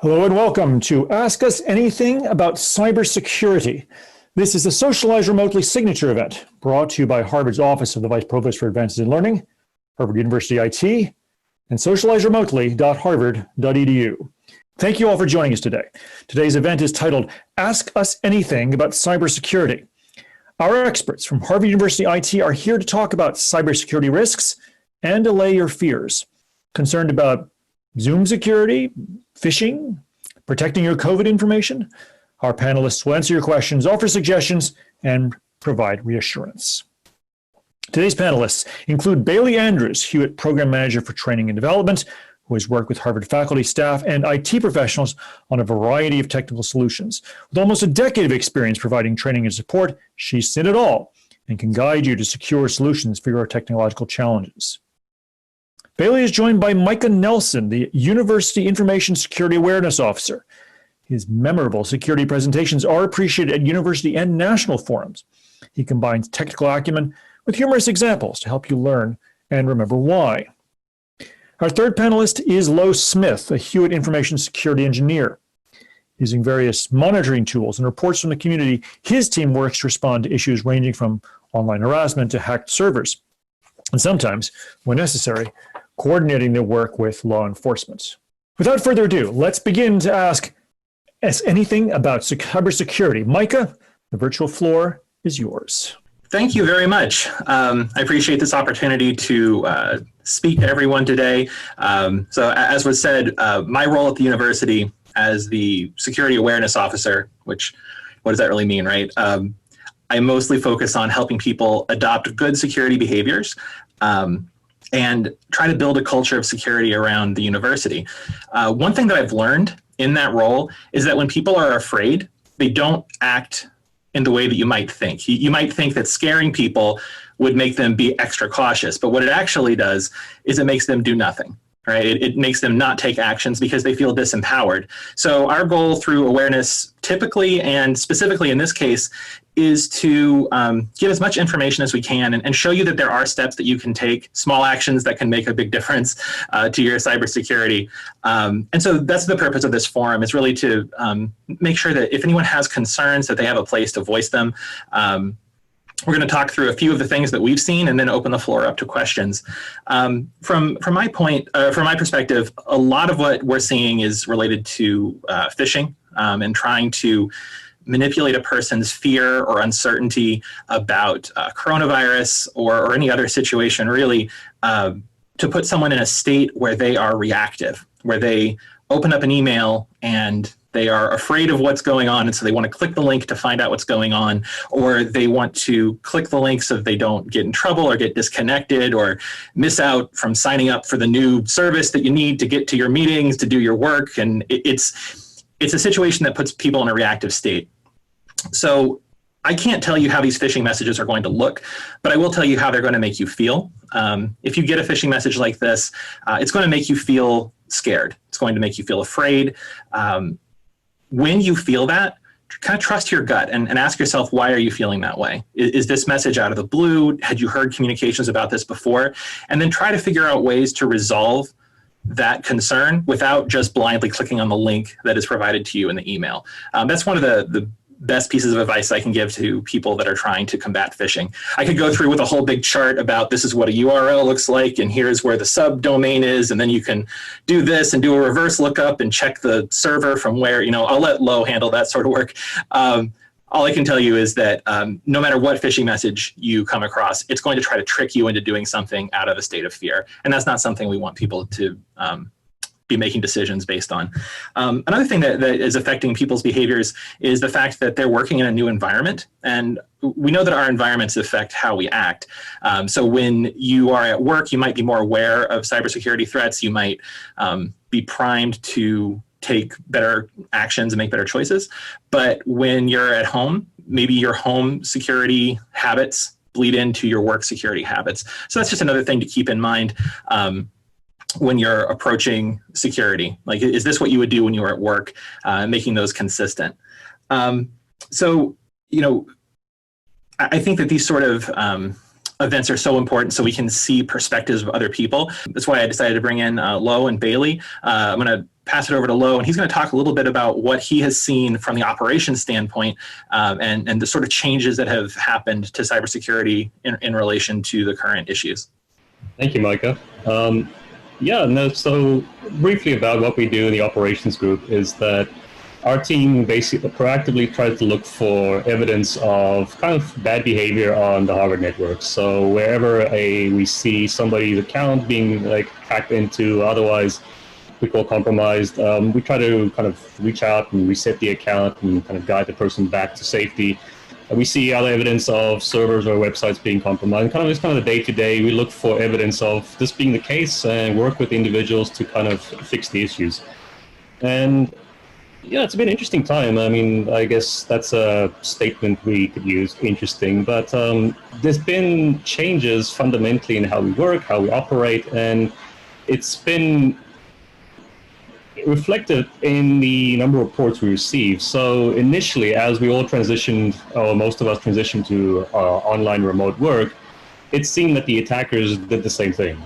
Hello and welcome to Ask Us Anything About Cybersecurity. This is a Socialize Remotely signature event brought to you by Harvard's Office of the Vice Provost for Advances in Learning, Harvard University IT, and socializeremotely.harvard.edu. Thank you all for joining us today. Today's event is titled Ask Us Anything About Cybersecurity. Our experts from Harvard University IT are here to talk about cybersecurity risks and allay your fears. Concerned about Zoom security, phishing, protecting your COVID information? Our panelists will answer your questions, offer suggestions, and provide reassurance. Today's panelists include Bailey Andrews, HUIT Program Manager for Training and Development, who has worked with Harvard faculty, staff, and IT professionals on a variety of technical solutions. With almost a decade of experience providing training and support, she's seen it all and can guide you to secure solutions for your technological challenges. Bailey is joined by Micah Nelson, the University Information Security Awareness Officer. His memorable security presentations are appreciated at university and national forums. He combines technical acumen with humorous examples to help you learn and remember why. Our third panelist is Lo Smith, a HUIT Information Security Engineer. Using various monitoring tools and reports from the community, his team works to respond to issues ranging from online harassment to hacked servers, and sometimes, when necessary, coordinating their work with law enforcement. Without further ado, let's begin to ask us anything about cybersecurity. Micah, the virtual floor is yours. Thank you very much. I appreciate this opportunity to speak to everyone today. So as was said, my role at the university as the Security Awareness Officer, which, what does that really mean, right? I mostly focus on helping people adopt good security behaviors and try to build a culture of security around the university. One thing that I've learned in that role is that when people are afraid, they don't act in the way that you might think. You might think that scaring people would make them be extra cautious, but what it actually does is it makes them do nothing, right? It makes them not take actions because they feel disempowered. So our goal through awareness, typically and specifically in this case, is to give as much information as we can and show you that there are steps that you can take, small actions that can make a big difference to your cybersecurity. And so that's the purpose of this forum, is really to make sure that if anyone has concerns, that they have a place to voice them. We're going to talk through a few of the things that we've seen and then open the floor up to questions. From my perspective, a lot of what we're seeing is related to phishing and trying to manipulate a person's fear or uncertainty about coronavirus or any other situation, really, to put someone in a state where they are reactive, where they open up an email and they are afraid of what's going on, and so they want to click the link to find out what's going on, or they want to click the link so that they don't get in trouble or get disconnected or miss out from signing up for the new service that you need to get to your meetings, to do your work. And it's a situation that puts people in a reactive state. So I can't tell you how these phishing messages are going to look, but I will tell you how they're going to make you feel. If you get a phishing message like this, it's going to make you feel scared. It's going to make you feel afraid. When you feel that, kind of trust your gut and ask yourself, why are you feeling that way? Is this message out of the blue? Had you heard communications about this before? And then try to figure out ways to resolve that concern without just blindly clicking on the link that is provided to you in the email. That's one of the best pieces of advice I can give to people that are trying to combat phishing. I could go through with a whole big chart about this is what a URL looks like, and here's where the subdomain is, and then you can do this and do a reverse lookup and check the server from where, I'll let Lo handle that sort of work. All I can tell you is that no matter what phishing message you come across, it's going to try to trick you into doing something out of a state of fear. And that's not something we want people to be making decisions based on. Another thing that is affecting people's behaviors is the fact that they're working in a new environment. And we know that our environments affect how we act. So when you are at work, you might be more aware of cybersecurity threats. You might be primed to take better actions and make better choices. But when you're at home, maybe your home security habits bleed into your work security habits. So that's just another thing to keep in mind. When you're approaching security, like, is this what you would do when you were at work, making those consistent? So, I think that these sort of events are so important so we can see perspectives of other people. That's why I decided to bring in Lo and Bailey. I'm going to pass it over to Lo, and he's going to talk a little bit about what he has seen from the operations standpoint, and the sort of changes that have happened to cybersecurity in relation to the current issues. Thank you, Micah. So briefly about what we do in the operations group is that our team basically proactively tries to look for evidence of kind of bad behavior on the Harvard network. So wherever we see somebody's account being hacked into, otherwise we call compromised, we try to kind of reach out and reset the account and kind of guide the person back to safety. We see other evidence of servers or websites being compromised. It's kind of the day-to-day. We look for evidence of this being the case and work with individuals to kind of fix the issues. And yeah, it's been an interesting time. I mean, I guess that's a statement we could use, interesting. But there's been changes fundamentally in how we work, how we operate, and it's been reflected in the number of reports we receive. So initially, as we all transitioned, or most of us transitioned to online remote work, it seemed that the attackers did the same thing.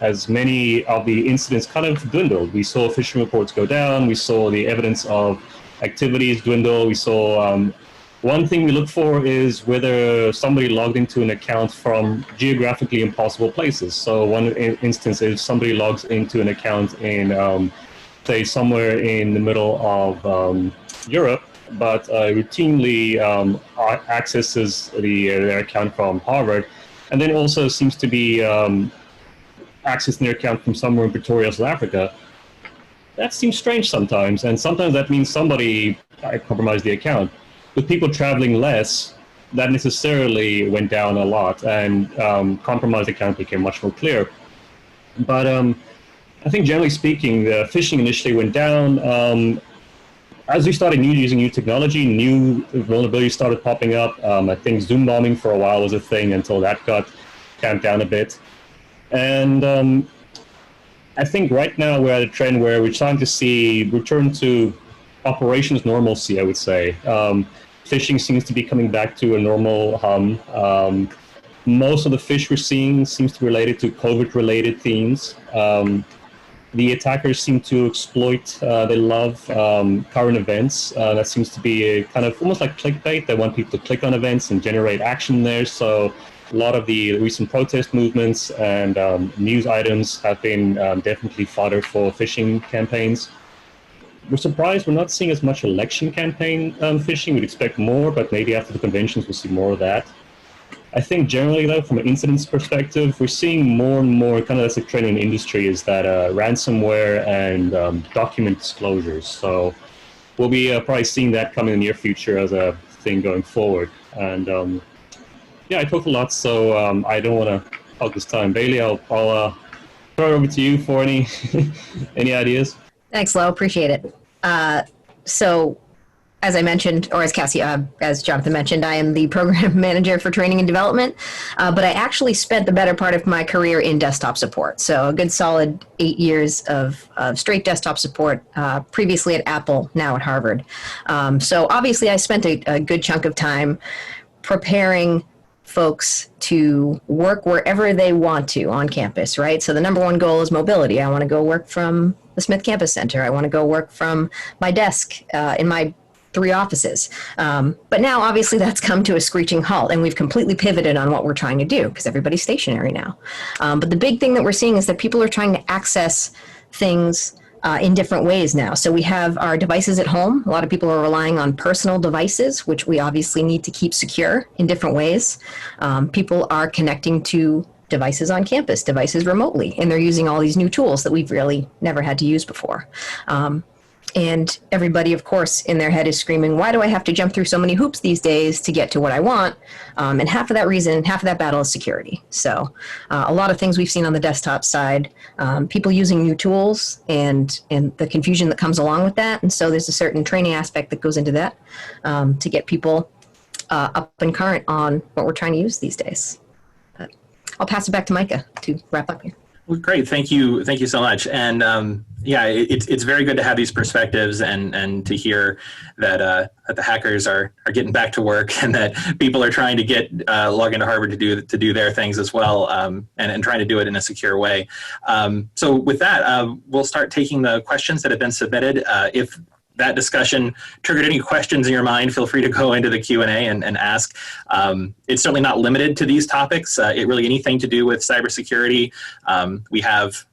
As many of the incidents kind of dwindled. We saw phishing reports go down. We saw the evidence of activities dwindle. We saw one thing we look for is whether somebody logged into an account from geographically impossible places. So one instance is somebody logs into an account in, say, somewhere in the middle of Europe, but routinely accesses their account from Harvard, and then also seems to be accessing their account from somewhere in Pretoria, South Africa. That seems strange sometimes, and sometimes that means somebody compromised the account. With people traveling less, that necessarily went down a lot, and compromised account became much more clear. But I think generally speaking, the phishing initially went down. As we started using new technology, new vulnerabilities started popping up. I think Zoom bombing for a while was a thing until that got tamped down a bit. And I think right now we're at a trend where we're starting to see return to operations normalcy, I would say. Phishing seems to be coming back to a normal hum. Most of the phish we're seeing seems to be related to COVID-related themes. The attackers seem to exploit, they love current events. That seems to be a kind of almost like clickbait. They want people to click on events and generate action there. So a lot of the recent protest movements and news items have been definitely fodder for phishing campaigns. We're surprised we're not seeing as much election campaign phishing. We'd expect more, but maybe after the conventions we'll see more of that. I think generally, though, from an incidents perspective, we're seeing more and more, kind of that's a trend in the industry, is that ransomware and document disclosures. So we'll be probably seeing that come in the near future as a thing going forward. And yeah, I talked a lot, so I don't want to hog this time. Bailey, I'll throw it over to you for any any ideas. Thanks, Lo. Appreciate it. So, as I mentioned, or as Cassie, as Jonathan mentioned, I am the program manager for training and development, but I actually spent the better part of my career in desktop support. So a good solid 8 years of straight desktop support, previously at Apple, now at Harvard. So obviously I spent a good chunk of time preparing folks to work wherever they want to on campus, right? So the number one goal is mobility. I want to go work from the Smith Campus Center. I want to go work from my desk in my 3 offices. But now, obviously, that's come to a screeching halt, and we've completely pivoted on what we're trying to do because everybody's stationary now. But the big thing that we're seeing is that people are trying to access things in different ways now. So we have our devices at home. A lot of people are relying on personal devices, which we obviously need to keep secure in different ways. People are connecting to devices on campus, devices remotely, and they're using all these new tools that we've really never had to use before. And everybody, of course, in their head is screaming, why do I have to jump through so many hoops these days to get to what I want? And half of that reason, half of that battle is security. So a lot of things we've seen on the desktop side, people using new tools and the confusion that comes along with that. And so there's a certain training aspect that goes into that to get people up and current on what we're trying to use these days. But I'll pass it back to Micah to wrap up here. Well, great. Thank you. Thank you so much. And yeah, it's very good to have these perspectives and to hear that the hackers are getting back to work and that people are trying to log into Harvard to do their things as well, and trying to do it in a secure way. So with that, we'll start taking the questions that have been submitted. If that discussion triggered any questions in your mind, feel free to go into the Q&A and ask. It's certainly not limited to these topics. It really anything to do with cybersecurity. We have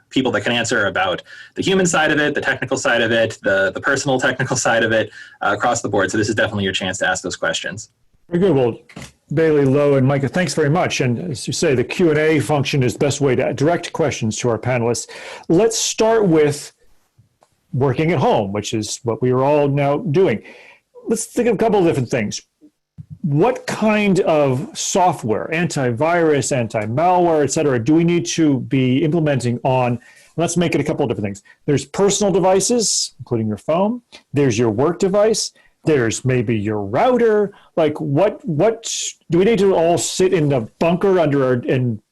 people that can answer about the human side of it, the technical side of it, the personal technical side of it, across the board. So this is definitely your chance to ask those questions. Very good. Well, Bailey, Lo, and Micah, thanks very much. And as you say, the Q&A function is the best way to direct questions to our panelists. Let's start with working at home, which is what we are all now doing. Let's think of a couple of different things. What kind of software, antivirus, anti-malware, et cetera, do we need to be implementing on? Let's make it a couple of different things. There's personal devices, including your phone. There's your work device. There's maybe your router. Like what do we need to all sit in the bunker in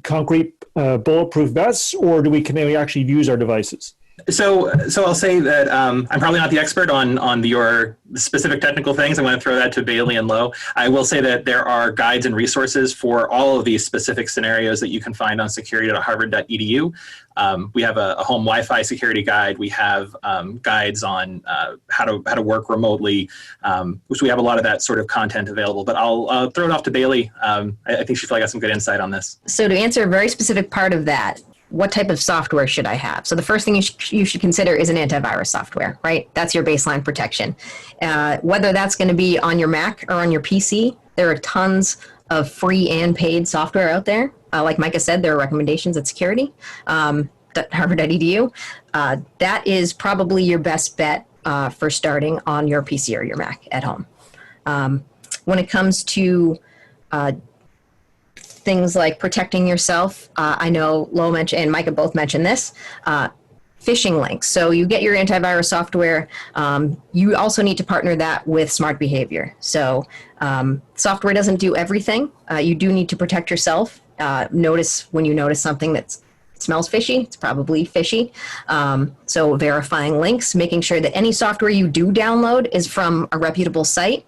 concrete bulletproof vests, or can we actually use our devices? So I'll say that I'm probably not the expert on your specific technical things. I'm going to throw that to Bailey and Lo. I will say that there are guides and resources for all of these specific scenarios that you can find on security.harvard.edu. We have a home Wi-Fi security guide. We have guides on how to work remotely, which we have a lot of that sort of content available. But I'll throw it off to Bailey. I think she's probably got some good insight on this. So to answer a very specific part of that, what type of software should I have? So the first thing you should consider is an antivirus software, right? That's your baseline protection. Whether that's going to be on your Mac or on your PC, there are tons of free and paid software out there. Like Micah said, there are recommendations at security.harvard.edu. That is probably your best bet for starting on your PC or your Mac at home. When it comes to things like protecting yourself, I know Lo mentioned and Micah both mentioned this, phishing links. So you get your antivirus software. You also need to partner that with smart behavior. So software doesn't do everything. You do need to protect yourself. Notice when you notice something that smells fishy, it's probably fishy. So verifying links, making sure that any software you do download is from a reputable site.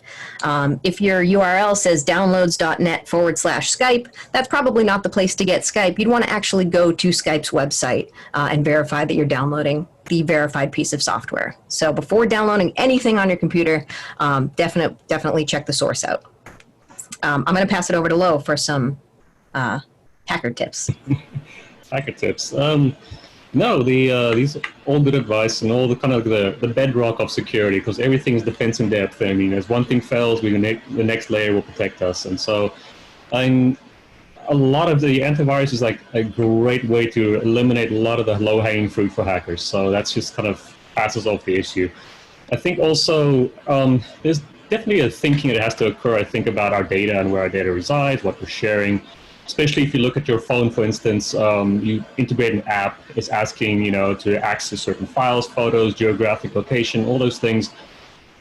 If your URL says downloads.net/Skype, that's probably not the place to get Skype. You'd want to actually go to Skype's website and verify that you're downloading the verified piece of software. So before downloading anything on your computer, definitely check the source out. I'm going to pass it over to Lo for some hacker tips. Hacker tips. No, these all good advice and all the kind of the bedrock of security, because everything is defense in depth. I mean, as one thing fails, the next layer will protect us. And so, a lot of the antivirus is like a great way to eliminate a lot of the low-hanging fruit for hackers. So that's just kind of passes off the issue. I think also there's definitely a thinking that has to occur. I think about our data and where our data resides, what we're sharing. Especially if you look at your phone, for instance, you integrate an app, it's asking, to access certain files, photos, geographic location, all those things.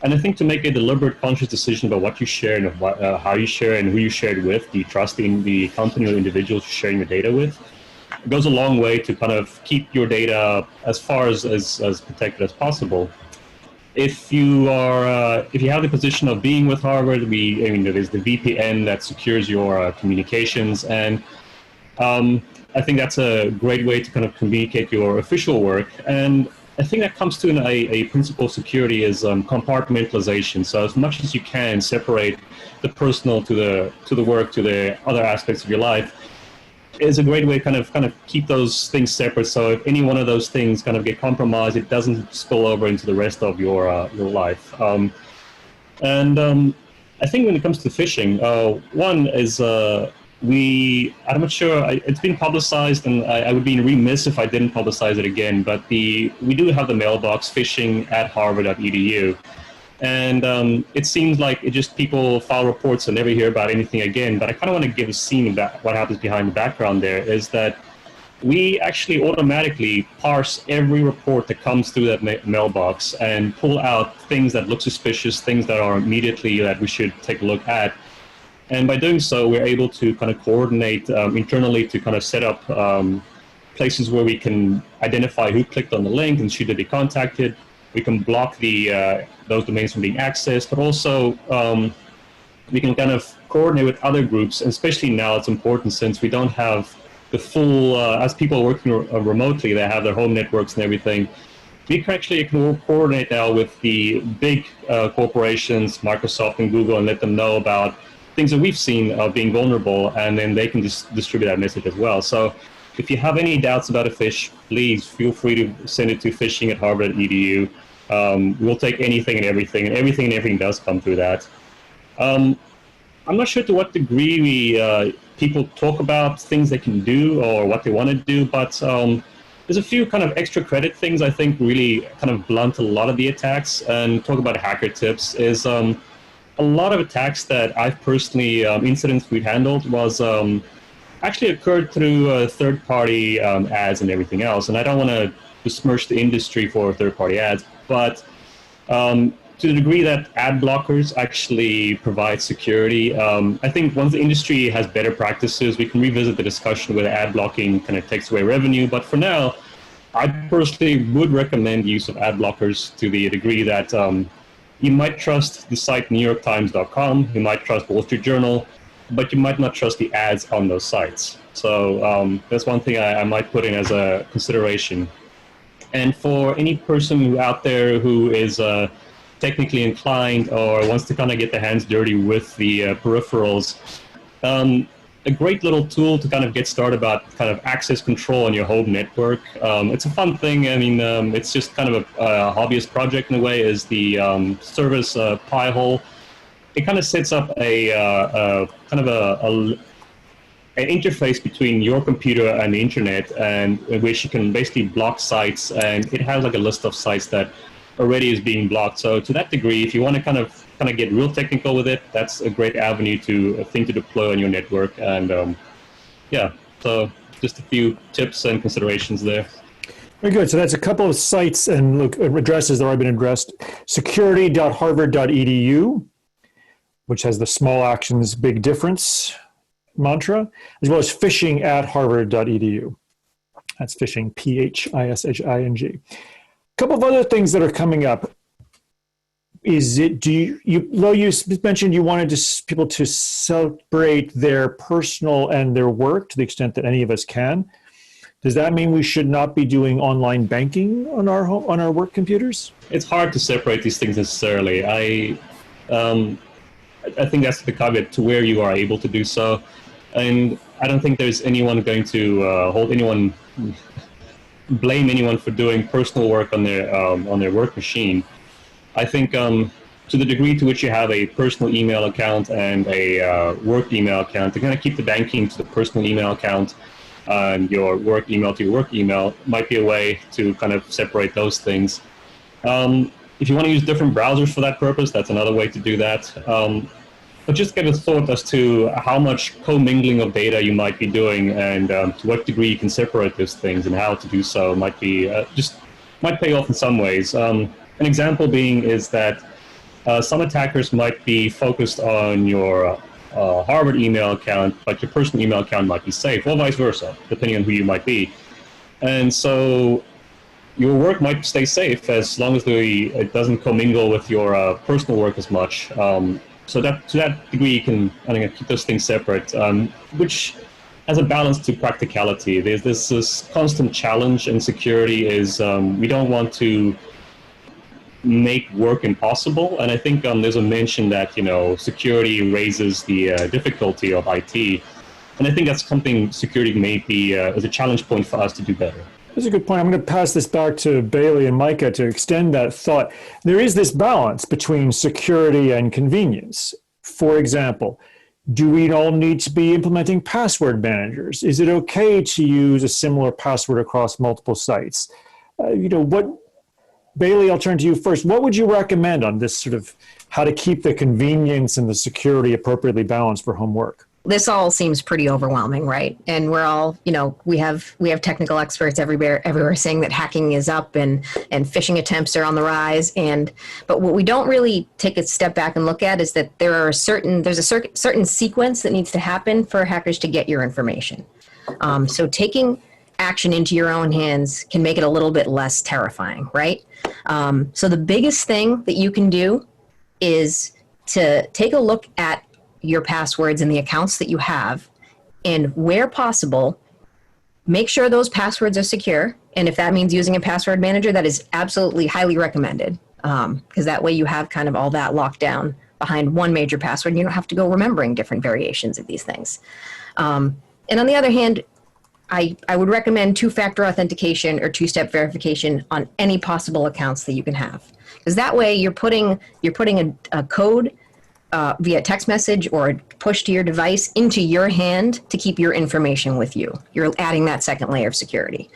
And I think to make a deliberate, conscious decision about what you share and how you share and who you share it with, do you trust in the company or individuals you're sharing the data with? It goes a long way to kind of keep your data as far as protected as possible. If you have the position of being with Harvard, there's the VPN that secures your communications, and I think that's a great way to kind of communicate your official work. And I think that comes to a principle of security is compartmentalization. So as much as you can separate the personal to the work, to the other aspects of your life, is a great way to kind of keep those things separate. So if any one of those things kind of get compromised, it doesn't spill over into the rest of your life. I think when it comes to phishing, one is I'm not sure, it's been publicized, and I would be remiss if I didn't publicize it again, but we do have the mailbox phishing@harvard.edu. And it seems like people file reports and never hear about anything again. But I kind of want to give a scene about what happens behind the background there is that we actually automatically parse every report that comes through that mailbox and pull out things that look suspicious, things that are immediately that we should take a look at. And by doing so, we're able to kind of coordinate internally to kind of set up places where we can identify who clicked on the link and should they be contacted. We can block those domains from being accessed, but also we can kind of coordinate with other groups, and especially now it's important since we don't have the full, as people are working remotely, they have their home networks and everything. We can actually coordinate now with the big corporations, Microsoft and Google, and let them know about things that we've seen being vulnerable, and then they can distribute that message as well. So if you have any doubts about a phish, please feel free to send it to phishing@harvard.edu. We'll take anything and everything does come through that. I'm not sure to what degree people talk about things they can do or what they want to do, but there's a few kind of extra credit things I think really kind of blunt a lot of the attacks. And talk about hacker tips is a lot of attacks that I've personally, incidents we've handled was actually occurred through third-party ads and everything else. And I don't want to besmirch the industry for third-party ads, but to the degree that ad blockers actually provide security, I think once the industry has better practices, we can revisit the discussion whether ad blocking kind of takes away revenue. But for now, I personally would recommend use of ad blockers to the degree that you might trust the site NewYorkTimes.com, you might trust Wall Street Journal, but you might not trust the ads on those sites. So that's one thing I might put in as a consideration. And for any person out there who is technically inclined or wants to kind of get their hands dirty with the peripherals, a great little tool to kind of get started about kind of access control on your home network. It's a fun thing. I mean, it's just kind of a hobbyist project in a way, is the service Pi-hole. It kind of sets up a kind of an interface between your computer and the internet, and in which you can basically block sites, and it has like a list of sites that already is being blocked. So to that degree, if you want to kind of get real technical with it, that's a great avenue to deploy on your network. And yeah, so just a few tips and considerations there. Very good. So that's a couple of sites and addresses that have already been addressed. Security.harvard.edu, which has the small actions, big difference mantra, as well as phishing@harvard.edu. That's phishing, phishing. A couple of other things that are coming up. Is it, you mentioned you wanted people to separate their personal and their work to the extent that any of us can. Does that mean we should not be doing online banking on our work computers? It's hard to separate these things necessarily. I think that's the caveat to where you are able to do so. And I don't think there's anyone going to blame anyone for doing personal work on their work machine. I think to the degree to which you have a personal email account and a work email account, to kind of keep the banking to the personal email account and your work email to your work email might be a way to kind of separate those things. If you want to use different browsers for that purpose, that's another way to do that. But just get a thought as to how much commingling of data you might be doing, and to what degree you can separate those things, and how to do so might be might pay off in some ways. An example being is that some attackers might be focused on your Harvard email account, but your personal email account might be safe, or vice versa, depending on who you might be. And so your work might stay safe as long as it doesn't commingle with your personal work as much. So that to that degree, you can keep those things separate, which has a balance to practicality. There's this constant challenge in security is we don't want to make work impossible. And I think there's a mention that, security raises the difficulty of IT. And I think that's something security may be as a challenge point for us to do better. That's a good point. I'm going to pass this back to Bailey and Micah to extend that thought. There is this balance between security and convenience. For example, do we all need to be implementing password managers? Is it okay to use a similar password across multiple sites? Bailey, I'll turn to you first. What would you recommend on this sort of how to keep the convenience and the security appropriately balanced for home work? this all seems pretty overwhelming, right? And we're all, we have technical experts everywhere saying that hacking is up and phishing attempts are on the rise. But what we don't really take a step back and look at is that there's a certain sequence that needs to happen for hackers to get your information. So taking action into your own hands can make it a little bit less terrifying, right? So the biggest thing that you can do is to take a look at your passwords and the accounts that you have, and where possible, make sure those passwords are secure. And if that means using a password manager, that is absolutely highly recommended, because that way you have kind of all that locked down behind one major password, and you don't have to go remembering different variations of these things. And on the other hand, I would recommend two-factor authentication or two-step verification on any possible accounts that you can have, because that way you're putting a code via text message or push to your device into your hand to keep your information with you. You're adding that second layer of security.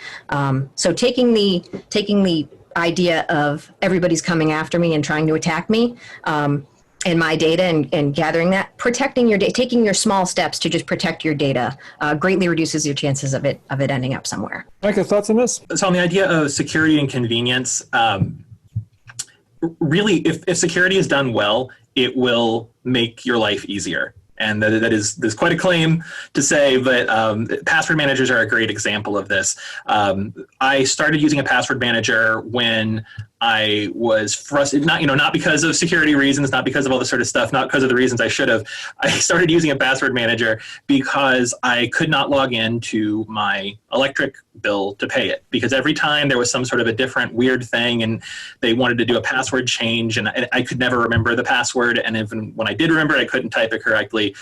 So taking the idea of everybody's coming after me and trying to attack me and my data and gathering that, protecting your data, taking your small steps to just protect your data greatly reduces your chances of it ending up somewhere. Micah, thoughts on this? So on the idea of security and convenience, really, if security is done well, it will make your life easier. And there's quite a claim to say, but password managers are a great example of this. I started using a password manager when I was frustrated, not because of security reasons, not because of all this sort of stuff, not because of the reasons I should have. I started using a password manager because I could not log into my electric bill to pay it, because every time there was some sort of a different weird thing and they wanted to do a password change, and I could never remember the password. And even when I did remember it, I couldn't type it correctly.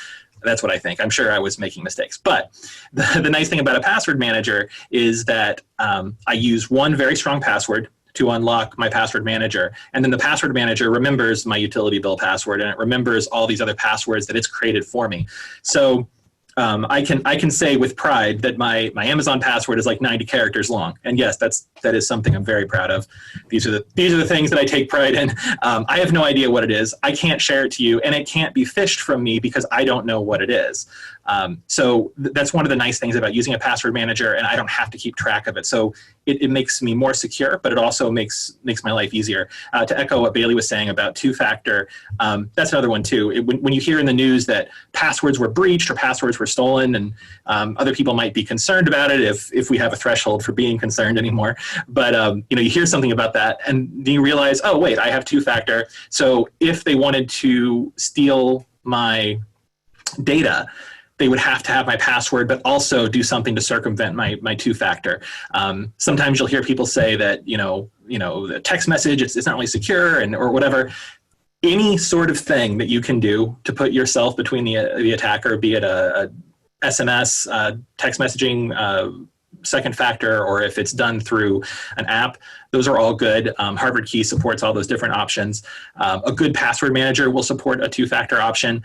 That's what I think. I'm sure I was making mistakes. But the nice thing about a password manager is that I use one very strong password to unlock my password manager. And then the password manager remembers my utility bill password, and it remembers all these other passwords that it's created for me. So I can say with pride that my Amazon password is like 90 characters long. And yes, that is something I'm very proud of. These are the things that I take pride in. I have no idea what it is. I can't share it to you, and it can't be phished from me because I don't know what it is. So that's one of the nice things about using a password manager, and I don't have to keep track of it. So it makes me more secure, but it also makes my life easier. To echo what Bailey was saying about two-factor, that's another one too. When you hear in the news that passwords were breached or passwords were stolen, and other people might be concerned about it if we have a threshold for being concerned anymore. But you hear something about that, and you realize, oh wait, I have two-factor. So if they wanted to steal my data, they would have to have my password, but also do something to circumvent my two-factor. Sometimes you'll hear people say that, the text message, it's not really secure or whatever. Any sort of thing that you can do to put yourself between the attacker, be it a SMS, text messaging, second factor, or if it's done through an app, those are all good. Harvard Key supports all those different options. A good password manager will support a two-factor option.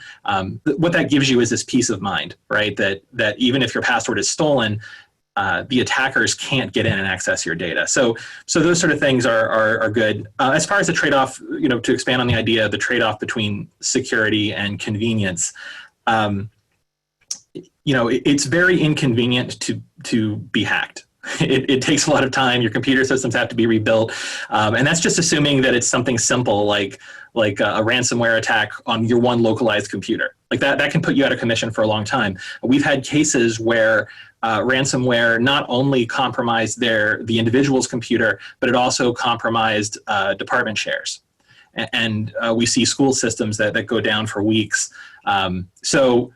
What that gives you is this peace of mind, right? That even if your password is stolen, the attackers can't get in and access your data. So those sort of things are good. As far as the trade-off, to expand on the idea of the trade-off between security and convenience, it's very inconvenient to be hacked. It takes a lot of time. Your computer systems have to be rebuilt. And that's just assuming that it's something simple like a ransomware attack on your one localized computer. Like that can put you out of commission for a long time. We've had cases where ransomware not only compromised the individual's computer, but it also compromised department shares. And we see school systems that go down for weeks. So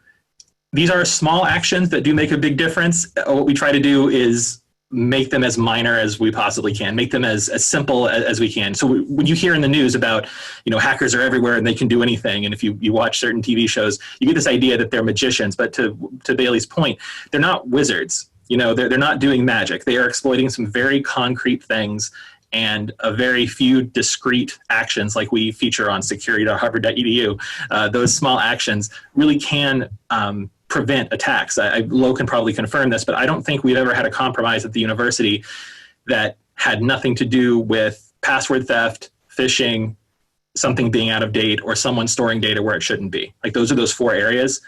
these are small actions that do make a big difference. What we try to do is make them as minor as we possibly can, make them as simple as we can. So when you hear in the news about, hackers are everywhere and they can do anything, and if you watch certain TV shows, you get this idea that they're magicians. But to Bailey's point, they're not wizards. They're not doing magic. They are exploiting some very concrete things and a very few discrete actions like we feature on security.harvard.edu. Those small actions really can prevent attacks. Lo can probably confirm this, but I don't think we've ever had a compromise at the university that had nothing to do with password theft, phishing, something being out of date, or someone storing data where it shouldn't be. Like those are those four areas.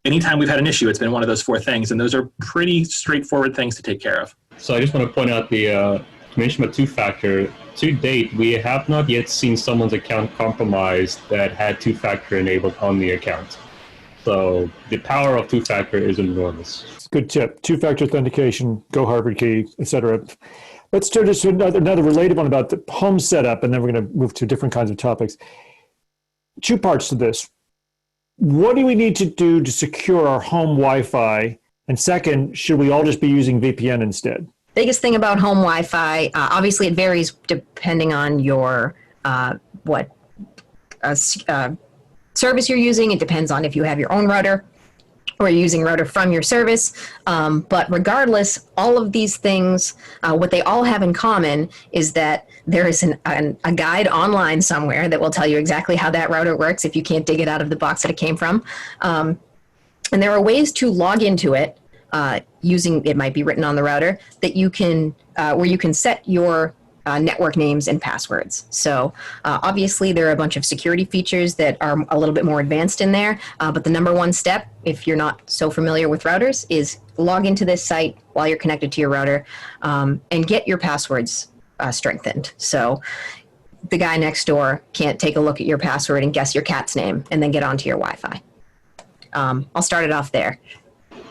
anytime we've had an issue, it's been one of those four things, and those are pretty straightforward things to take care of. So I just want to point out to mention about two-factor. To date, we have not yet seen someone's account compromised that had two-factor enabled on the account. So the power of two-factor is enormous. It's a good tip. Two-factor authentication, go Harvard key, etc. Let's turn to another related one about the home setup, and then we're going to move to different kinds of topics. Two parts to this. What do we need to do to secure our home Wi-Fi? And second, should we all just be using VPN instead? Biggest thing about home Wi-Fi, obviously it varies depending on your service you're using. It depends on if you have your own router or you're using router from your service. But regardless, all of these things, what they all have in common is that there is a guide online somewhere that will tell you exactly how that router works if you can't dig it out of the box that it came from. And there are ways to log into it using, it might be written on the router, that you can, where you can set your network names and passwords. So obviously there are a bunch of security features that are a little bit more advanced in there, but the number one step, if you're not so familiar with routers, is log into this site while you're connected to your router and get your passwords strengthened. So the guy next door can't take a look at your password and guess your cat's name and then get onto your Wi-Fi. I'll start it off there.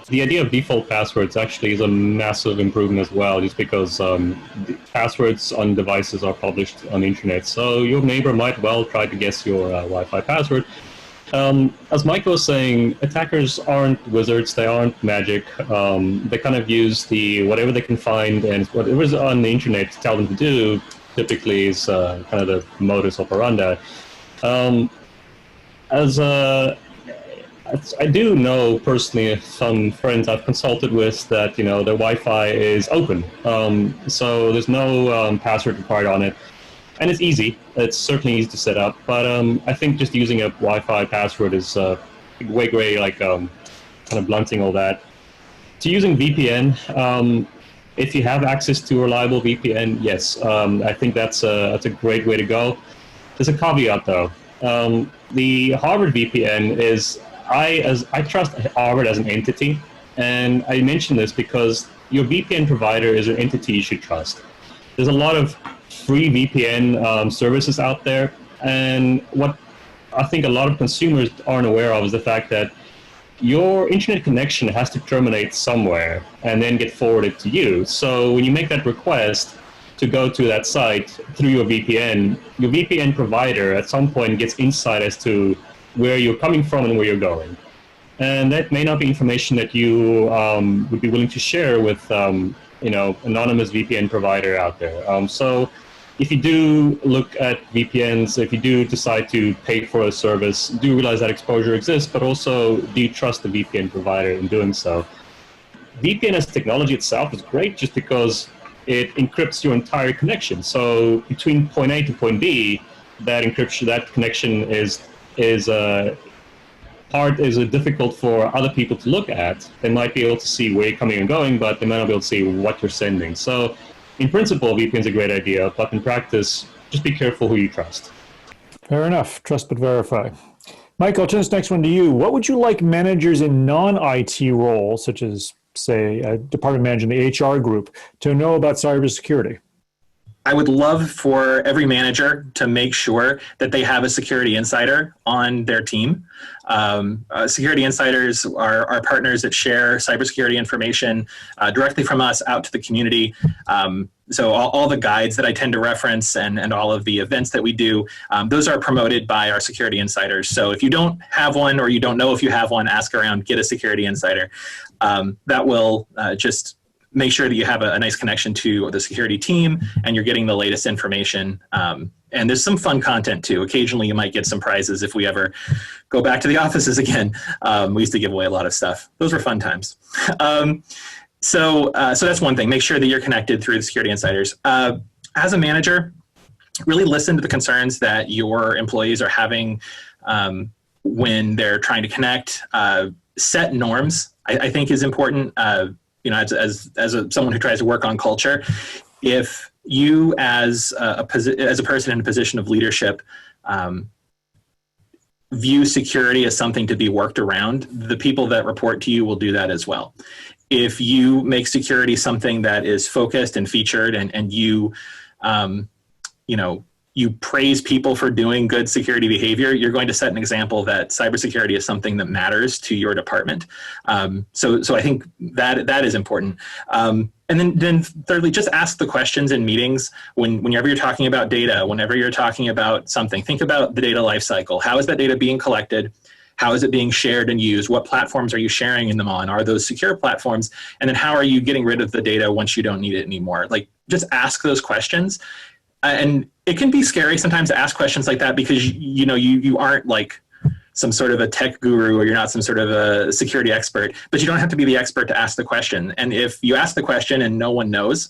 The idea of default passwords actually is a massive improvement as well, just because the passwords on devices are published on the internet. So your neighbor might well try to guess your Wi-Fi password. As Mike was saying, attackers aren't wizards, they aren't magic. They kind of use whatever they can find, and whatever's on the internet to tell them to do typically is kind of the modus operandi. I do know personally some friends I've consulted with that, their Wi-Fi is open. So there's no password required on it. And it's easy. It's certainly easy to set up. But I think just using a Wi-Fi password is way kind of blunting all that. To using VPN, if you have access to a reliable VPN, yes, I think that's a great way to go. There's a caveat though. The Harvard VPN is, I trust Harvard as an entity, and I mention this because your VPN provider is an entity you should trust. There's a lot of free VPN services out there, and what I think a lot of consumers aren't aware of is the fact that your internet connection has to terminate somewhere and then get forwarded to you. So when you make that request to go to that site through your VPN provider at some point gets insight as to where you're coming from and where you're going. And that may not be information that you would be willing to share with, anonymous VPN provider out there. So if you do look at VPNs, if you do decide to pay for a service, do realize that exposure exists, but also do you trust the VPN provider in doing so? VPN as technology itself is great just because it encrypts your entire connection. So between point A to point B, that encryption, that connection is difficult for other people to look at. They might be able to see where you're coming and going, but they might not be able to see what you're sending. So in principle, VPN is a great idea, but in practice, just be careful who you trust. Fair enough. Trust but verify. Mike, I'll turn this next one to you. What would you like managers in non-IT roles, such as, say, a department manager in the HR group, to know about cybersecurity? I would love for every manager to make sure that they have a security insider on their team. Security insiders are partners that share cybersecurity information directly from us out to the community. So all the guides that I tend to reference and all of the events that we do, those are promoted by our security insiders. So if you don't have one or you don't know if you have one, ask around, get a security insider. That will just make sure that you have a nice connection to the security team and you're getting the latest information. And there's some fun content too. Occasionally you might get some prizes if we ever go back to the offices again. We used to give away a lot of stuff. Those were fun times. So that's one thing. Make sure that you're connected through the security insiders. As a manager, really listen to the concerns that your employees are having when they're trying to connect. Set norms, I think is important. As someone who tries to work on culture, if you as a person in a position of leadership view security as something to be worked around, the people that report to you will do that as well. If you make security something that is focused and featured, and you, you praise people for doing good security behavior, you're going to set an example that cybersecurity is something that matters to your department. So I think that is important. And then thirdly, just ask the questions in meetings whenever you're talking about data, whenever you're talking about something, think about the data lifecycle. How is that data being collected? How is it being shared and used? What platforms are you sharing them on? Are those secure platforms? And then how are you getting rid of the data once you don't need it anymore? Like, just ask those questions. And it can be scary sometimes to ask questions like that because you aren't like some sort of a tech guru, or you're not some sort of a security expert, but you don't have to be the expert to ask the question. And if you ask the question and no one knows,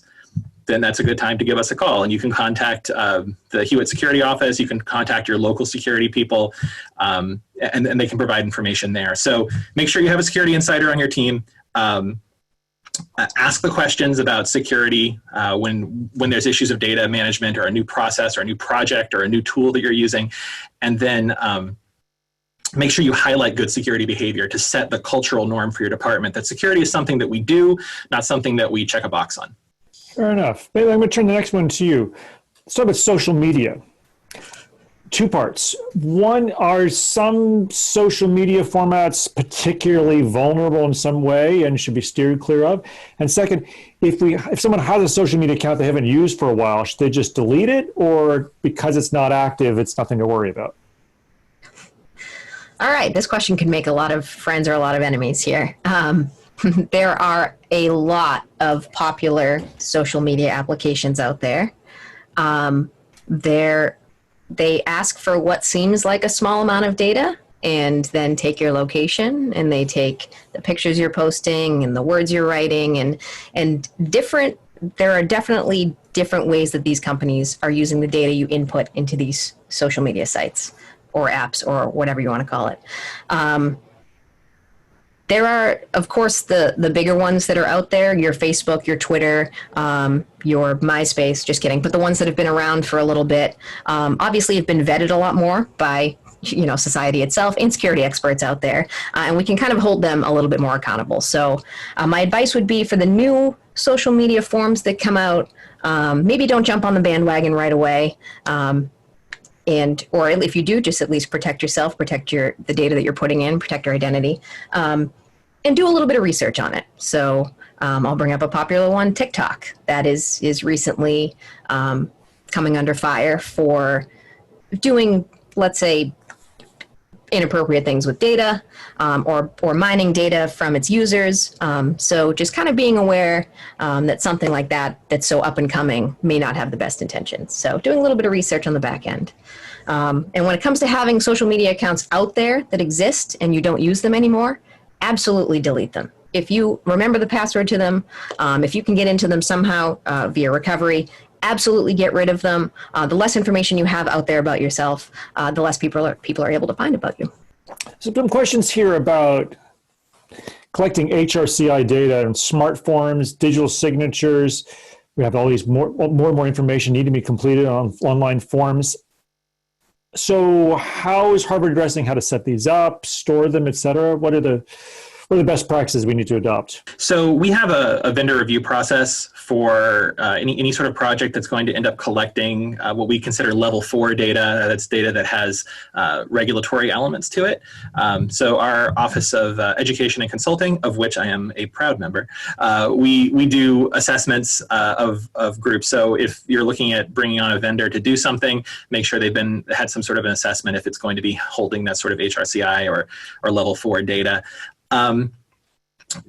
then that's a good time to give us a call. And you can contact the HUIT security office, you can contact your local security people, and they can provide information there. So make sure you have a security insider on your team. Ask the questions about security when there's issues of data management, or a new process, or a new project, or a new tool that you're using. And then make sure you highlight good security behavior to set the cultural norm for your department, that security is something that we do, not something that we check a box on. Fair enough. Maybe I'm going to turn the next one to you. Let's start with social media. Two parts. One, are some social media formats particularly vulnerable in some way and should be steered clear of? And second, if someone has a social media account they haven't used for a while, should they just delete it, or because it's not active, it's nothing to worry about? All right, this question can make a lot of friends or a lot of enemies here. There are a lot of popular social media applications out there. They ask for what seems like a small amount of data, and then take your location, and they take the pictures you're posting and the words you're writing, and there are definitely different ways that these companies are using the data you input into these social media sites or apps or whatever you want to call it. There are, of course, the bigger ones that are out there, your Facebook, your Twitter, your MySpace, just kidding, but the ones that have been around for a little bit, obviously have been vetted a lot more by society itself and security experts out there, and we can kind of hold them a little bit more accountable. So my advice would be, for the new social media forms that come out, maybe don't jump on the bandwagon right away. Or if you do, just at least protect yourself, protect the data that you're putting in, protect your identity, and do a little bit of research on it. So I'll bring up a popular one, TikTok, that is recently coming under fire for doing, let's say, inappropriate things with data, or mining data from its users. So just kind of being aware that something like that's so up and coming may not have the best intentions. So doing a little bit of research on the back end. And when it comes to having social media accounts out there that exist and you don't use them anymore, absolutely delete them. If you remember the password to them, if you can get into them somehow via recovery, absolutely get rid of them. The less information you have out there about yourself, the less people are able to find about you. So some questions here about collecting HRCI data and smart forms, digital signatures. We have all these more and more information need to be completed on online forms. So how is Harvard addressing how to set these up, store them, et cetera? What are the best practices we need to adopt? So we have a vendor review process for any sort of project that's going to end up collecting what we consider level 4 data. That's data that has regulatory elements to it. So our Office of Education and Consulting, of which I am a proud member, we do assessments of groups. So if you're looking at bringing on a vendor to do something, make sure they've had some sort of an assessment if it's going to be holding that sort of HRCI or level 4 data.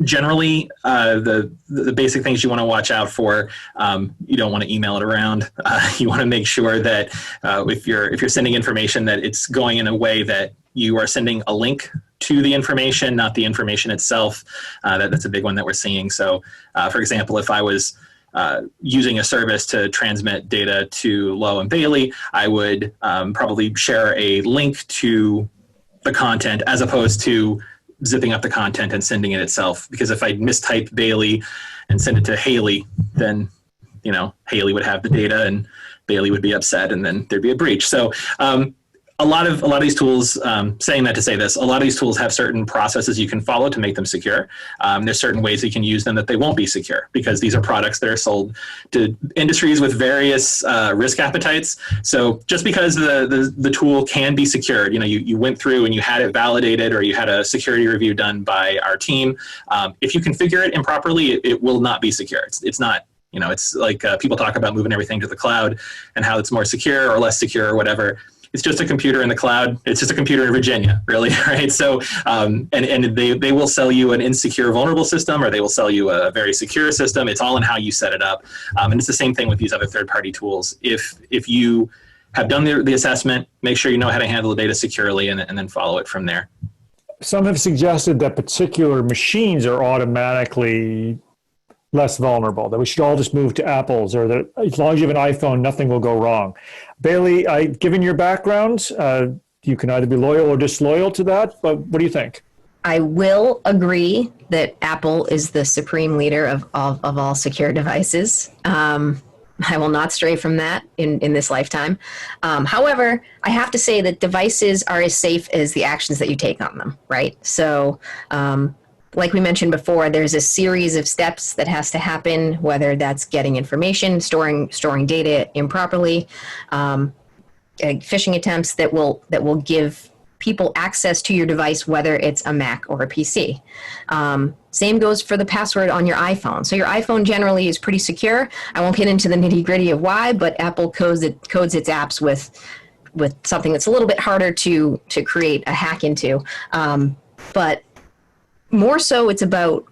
Generally, the basic things you want to watch out for, you don't want to email it around. You want to make sure that if you're sending information, that it's going in a way that you are sending a link to the information, not the information itself. That's a big one that we're seeing. So, for example, if I was using a service to transmit data to Lowe and Bailey, I would probably share a link to the content as opposed to zipping up the content and sending it itself. Because if I mistype Bailey and send it to Haley, then Haley would have the data and Bailey would be upset, and then there'd be a breach. So a lot of these tools, saying that to say this, a lot of these tools have certain processes you can follow to make them secure. There's certain ways you can use them that they won't be secure, because these are products that are sold to industries with various risk appetites. So just because the tool can be secured, you went through and you had it validated, or you had a security review done by our team, if you configure it improperly, it will not be secure. It's not. It's like people talk about moving everything to the cloud and how it's more secure or less secure or whatever. It's just a computer in the cloud. It's just a computer in Virginia, really, right? So, and they will sell you an insecure, vulnerable system, or they will sell you a very secure system. It's all in how you set it up. And it's the same thing with these other third-party tools. If you have done the assessment, make sure you know how to handle the data securely, and then follow it from there. Some have suggested that particular machines are automatically less vulnerable, that we should all just move to Apple's, or that as long as you have an iPhone, nothing will go wrong. Bailey, given your background, you can either be loyal or disloyal to that, but what do you think? I will agree that Apple is the supreme leader of all secure devices. I will not stray from that in this lifetime. However, I have to say that devices are as safe as the actions that you take on them, right? So, like we mentioned before, there's a series of steps that has to happen, whether that's getting information, storing data improperly, phishing attempts that will give people access to your device, whether it's a Mac or a PC. Same goes for the password on your iPhone. So your iPhone generally is pretty secure. I won't get into the nitty-gritty of why, but Apple codes its apps with something that's a little bit harder to create a hack into. But more so, it's about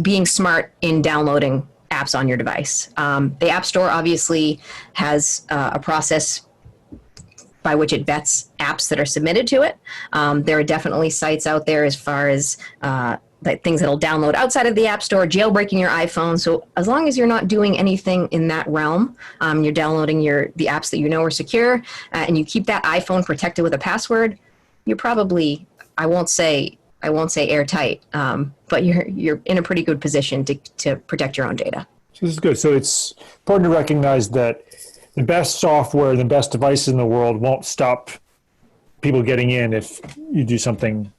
being smart in downloading apps on your device. The App Store obviously has a process by which it vets apps that are submitted to it. There are definitely sites out there as far as things that'll download outside of the App Store, jailbreaking your iPhone. So as long as you're not doing anything in that realm, you're downloading the apps that you know are secure, and you keep that iPhone protected with a password, you're probably, I won't say airtight, but you're in a pretty good position to protect your own data. So this is good. So it's important to recognize that the best software, the best devices in the world won't stop people getting in if you do something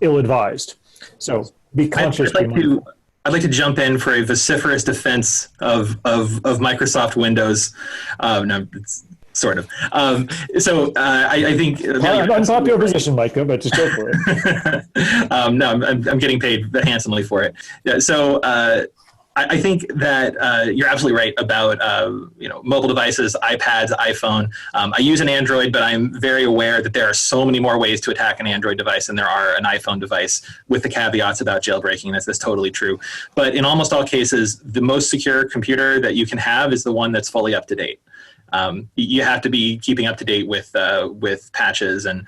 ill-advised. So be conscious. I'd like to jump in for a vociferous defense of Microsoft Windows. No, it's sort of. I think unpopular position, Micah, but just go for it. No, I'm getting paid handsomely for it. Yeah, so I think that you're absolutely right about mobile devices, iPads, iPhone. I use an Android, but I'm very aware that there are so many more ways to attack an Android device than there are an iPhone device, with the caveats about jailbreaking. That's totally true. But in almost all cases, the most secure computer that you can have is the one that's fully up to date. You have to be keeping up to date with patches, and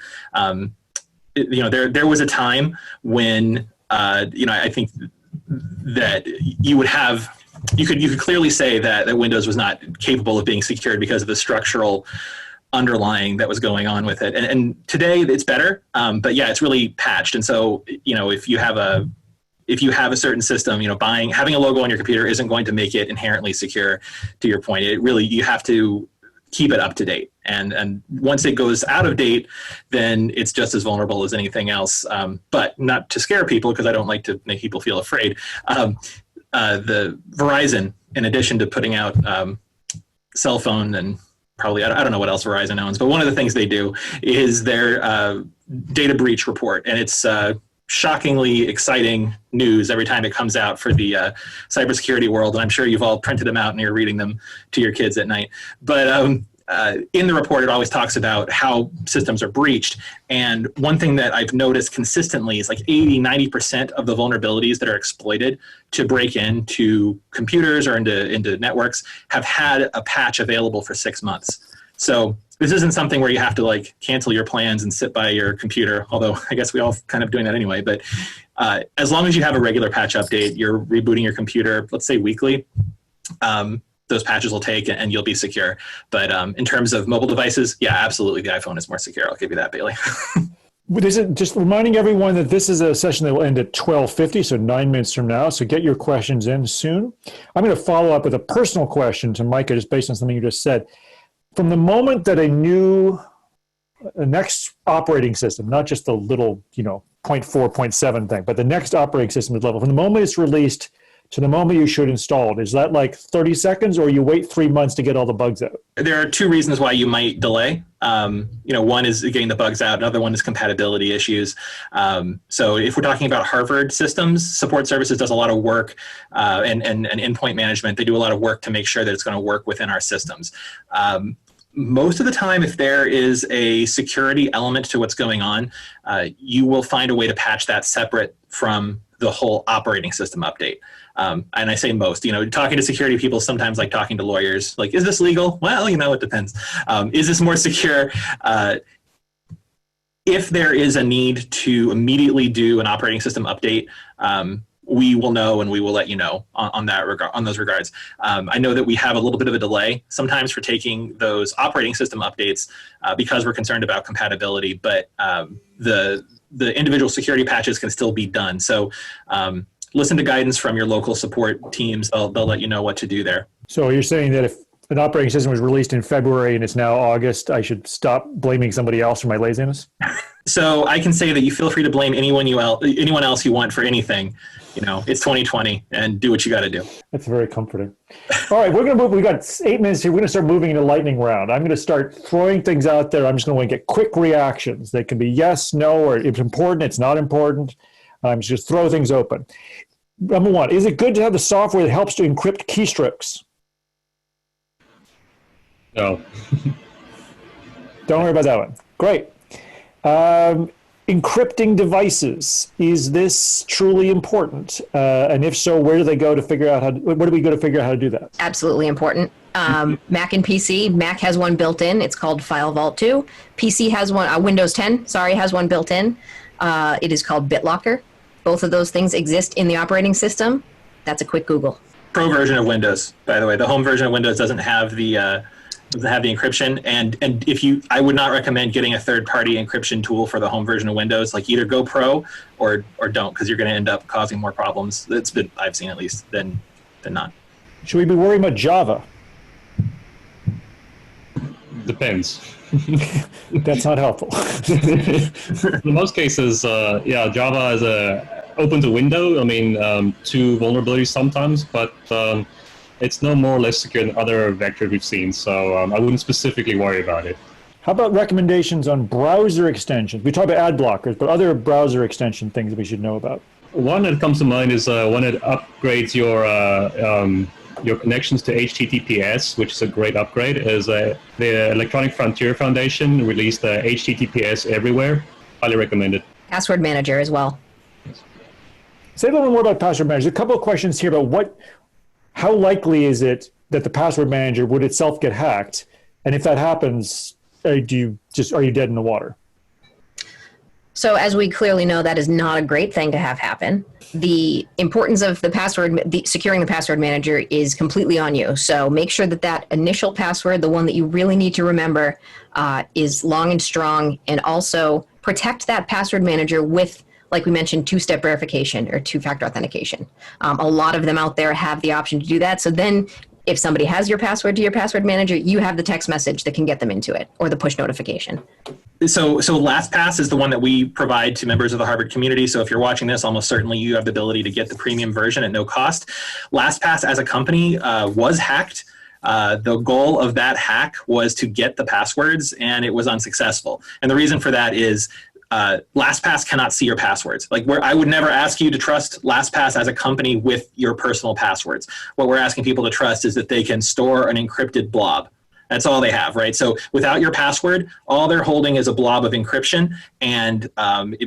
there was a time when I think that you could clearly say that Windows was not capable of being secured because of the structural underlying that was going on with it. And today it's better, but yeah, it's really patched. And so if you have a certain system, having a logo on your computer isn't going to make it inherently secure. To your point, you have to keep it up to date. And once it goes out of date, then it's just as vulnerable as anything else. But not to scare people, because I don't like to make people feel afraid. The Verizon, in addition to putting out cell phone and probably, I don't know what else Verizon owns, but one of the things they do is their data breach report. And it's shockingly exciting news every time it comes out for the cybersecurity world. And I'm sure you've all printed them out and you're reading them to your kids at night. But in the report, it always talks about how systems are breached. And one thing that I've noticed consistently is like 80-90% of the vulnerabilities that are exploited to break into computers or into networks have had a patch available for 6 months. So this isn't something where you have to cancel your plans and sit by your computer, although I guess we all kind of doing that anyway. But as long as you have a regular patch update, you're rebooting your computer, let's say weekly, those patches will take and you'll be secure. But in terms of mobile devices, yeah, absolutely, the iPhone is more secure. I'll give you that, Bailey. Just reminding everyone that this is a session that will end at 12:50, so 9 minutes from now. So get your questions in soon. I'm going to follow up with a personal question to Micah, just based on something you just said. From the moment that a new the next operating system, not just the little, 0.4, 0.7 thing, but the next operating system is level. From the moment it's released to the moment you should install it, is that like 30 seconds or you wait 3 months to get all the bugs out? There are two reasons why you might delay. One is getting the bugs out. Another one is compatibility issues. So if we're talking about Harvard systems, support services does a lot of work and endpoint management. They do a lot of work to make sure that it's going to work within our systems. Most of the time, if there is a security element to what's going on, you will find a way to patch that separate from the whole operating system update. And I say most, talking to security people sometimes like talking to lawyers, like, is this legal? Well, it depends. Is this more secure? If there is a need to immediately do an operating system update, we will know and we will let you know on those regards. I know that we have a little bit of a delay sometimes for taking those operating system updates because we're concerned about compatibility, but the individual security patches can still be done. So listen to guidance from your local support teams. They'll let you know what to do there. So you're saying that if an operating system was released in February and it's now August, I should stop blaming somebody else for my laziness? So I can say that you feel free to blame anyone else you want for anything. It's 2020 and do what you got to do. That's very comforting. All right, we're going to move. We've got 8 minutes here. We're going to start moving into lightning round. I'm going to start throwing things out there. I'm just going to get quick reactions. They can be yes, no, or it's important, it's not important. Just throw things open. Number one, is it good to have the software that helps to encrypt keystrokes? No. Don't worry about that one. Great. Encrypting devices, is this truly important? And if so, where do we go to figure out how to do that? Absolutely important. Mac and PC. Mac has one built in. It's called File Vault 2. PC has one, Windows 10, has one built in. It is called BitLocker. Both of those things exist in the operating system. That's a quick Google. Pro version of Windows, by the way. The home version of Windows doesn't have the encryption, and I would not recommend getting a third-party encryption tool for the home version of Windows. Like, either go pro or don't, because you're going to end up causing more problems. I've seen, at least, than not. Should we be worried about Java? Depends. That's not helpful. In most cases, Java is open to window. To vulnerabilities sometimes, but it's no more or less secure than other vectors we've seen. So I wouldn't specifically worry about it. How about recommendations on browser extensions? We talk about ad blockers, but other browser extension things that we should know about. One that comes to mind is one that upgrades your connections to HTTPS, which is a great upgrade. Is the Electronic Frontier Foundation released HTTPS everywhere. Highly recommend it. Password Manager as well. Say a little more about Password Manager. A couple of questions here about how likely is it that the Password Manager would itself get hacked? And if that happens, are you dead in the water? So as we clearly know, that is not a great thing to have happen. The importance of securing the Password Manager is completely on you. So make sure that initial password, the one that you really need to remember, is long and strong, and also protect that Password Manager with, like we mentioned, two-step verification or two-factor authentication. A lot of them out there have the option to do that. So then if somebody has your password to your Password Manager, you have the text message that can get them into it, or the push notification. So LastPass is the one that we provide to members of the Harvard community. So if you're watching this, almost certainly you have the ability to get the premium version at no cost. LastPass as a company was hacked. The goal of that hack was to get the passwords, and it was unsuccessful. And the reason for that is LastPass cannot see your passwords. I would never ask you to trust LastPass as a company with your personal passwords. What we're asking people to trust is that they can store an encrypted blob. That's all they have, right? So without your password, all they're holding is a blob of encryption, and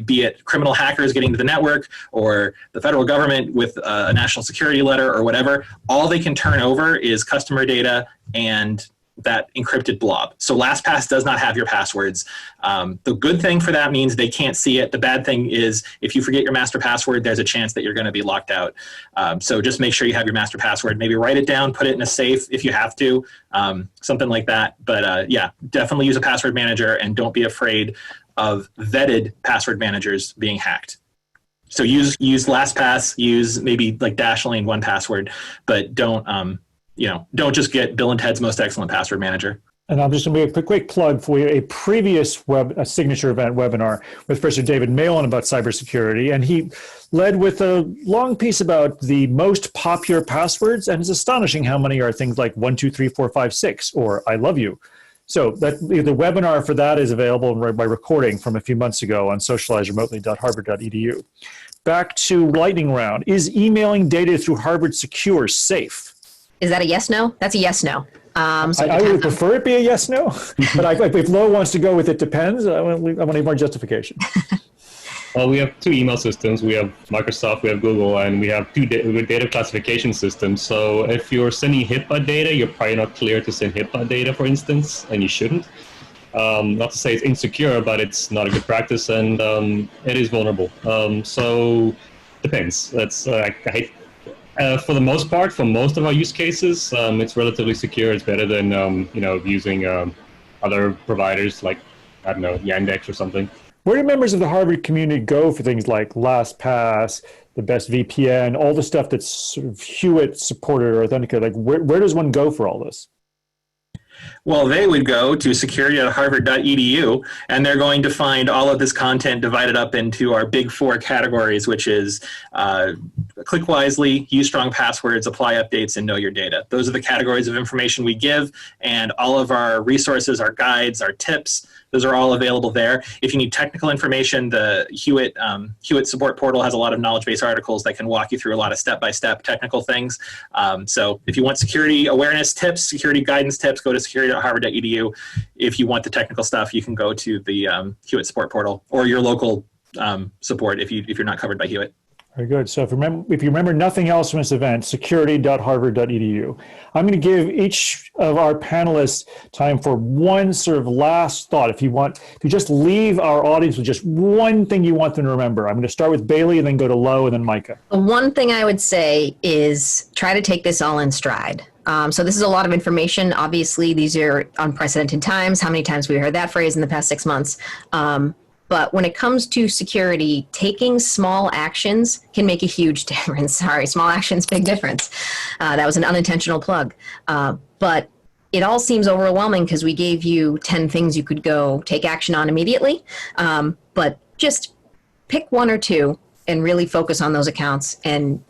be it criminal hackers getting to the network or the federal government with a national security letter or whatever, all they can turn over is customer data and that encrypted blob. So LastPass does not have your passwords. The good thing for that means they can't see it. The bad thing is if you forget your master password, there's a chance that you're going to be locked out. So just make sure you have your master password. Maybe write it down, put it in a safe if you have to, something like that. But definitely use a password manager, and don't be afraid of vetted password managers being hacked. So use LastPass, use maybe like Dashlane 1Password, but don't just get Bill and Ted's Most Excellent Password Manager. And I'm just going to make a quick plug for you, a previous a signature event webinar with Professor David Malin about cybersecurity. And he led with a long piece about the most popular passwords. And it's astonishing how many are things like 123456 or I love you. So that the webinar for that is available by recording from a few months ago on socializeremotely.harvard.edu. Back to lightning round. Is emailing data through Harvard Secure safe? Is that a yes, no? That's a yes, no. I would prefer it be a yes, no, but if Lo wants to go with it depends, I want to need more justification. Well, we have two email systems. We have Microsoft, we have Google, and we have two data classification systems. So if you're sending HIPAA data, you're probably not clear to send HIPAA data, for instance, and you shouldn't. Not to say it's insecure, but it's not a good practice, and it is vulnerable. So depends. That's I hate. For the most part, for most of our use cases, it's relatively secure. It's better than using other providers like, I don't know, Yandex or something. Where do members of the Harvard community go for things like LastPass, the best VPN, all the stuff that's sort of HUIT supported or authenticated? Like, where does one go for all this? Well, they would go to security.harvard.edu, and they're going to find all of this content divided up into our big four categories, which is click wisely, use strong passwords, apply updates, and know your data. Those are the categories of information we give, and all of our resources, our guides, our tips, those are all available there. If you need technical information, the HUIT support portal has a lot of knowledge-based articles that can walk you through a lot of step-by-step technical things. So if you want security awareness tips, security guidance tips, go to security.harvard.edu. If you want the technical stuff, you can go to the HUIT support portal or your local support if you're not covered by HUIT. Very good. So if you remember nothing else from this event, security.harvard.edu. I'm going to give each of our panelists time for one sort of last thought. If you just leave our audience with just one thing you want them to remember. I'm going to start with Bailey and then go to Lo and then Micah. The one thing I would say is try to take this all in stride. So this is a lot of information. Obviously, these are unprecedented times. How many times have we heard that phrase in the past 6 months? But when it comes to security, taking small actions can make a huge difference. Sorry, small actions, big difference. That was an unintentional plug. But it all seems overwhelming because we gave you 10 things you could go take action on immediately. But just pick one or two and really focus on those accounts and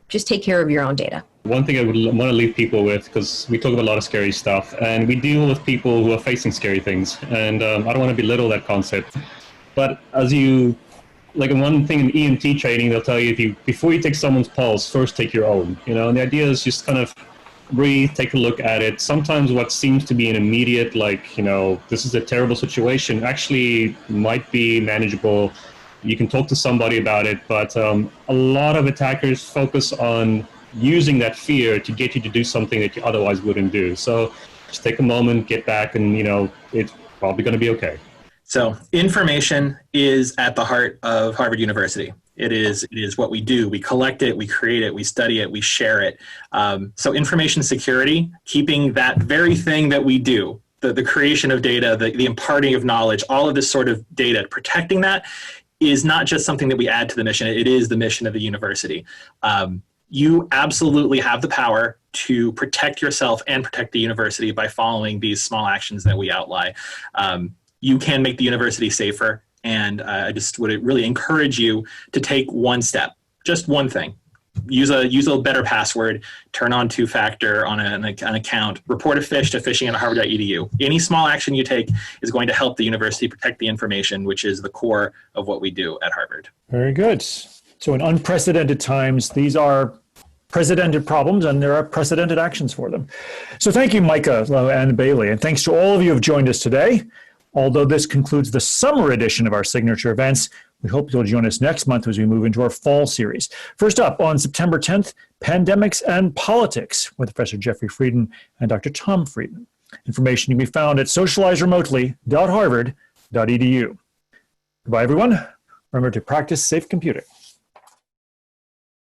just take care of your own data. One thing I would want to leave people with, because we talk about a lot of scary stuff, and we deal with people who are facing scary things, and I don't want to belittle that concept. But one thing in EMT training, they'll tell you, before you take someone's pulse, first take your own. And the idea is just kind of breathe, take a look at it. Sometimes what seems to be an immediate, this is a terrible situation, actually might be manageable. You can talk to somebody about it, but a lot of attackers focus on using that fear to get you to do something that you otherwise wouldn't do. So just take a moment, get back, and it's probably going to be okay. So information is at the heart of Harvard University. It is what we do. We collect it, we create it, we study it, we share it. So information security, keeping that very thing that we do, the creation of data, the imparting of knowledge, all of this sort of data, protecting that is not just something that we add to the mission. It is the mission of the university. You absolutely have the power to protect yourself and protect the university by following these small actions that we outline. You can make the university safer, and I just would really encourage you to take one step, just one thing. Use a better password, turn on two-factor on an account, report a phish to phishing@harvard.edu. Any small action you take is going to help the university protect the information, which is the core of what we do at Harvard. Very good. So in unprecedented times, these are precedented problems, and there are precedented actions for them. So thank you, Micah, Lo, and Bailey, and thanks to all of you who have joined us today. Although this concludes the summer edition of our signature events, we hope you'll join us next month as we move into our fall series. First up, on September 10th, Pandemics and Politics with Professor Jeffrey Frieden and Dr. Tom Frieden. Information can be found at socializeremotely.harvard.edu. Goodbye, everyone. Remember to practice safe computing.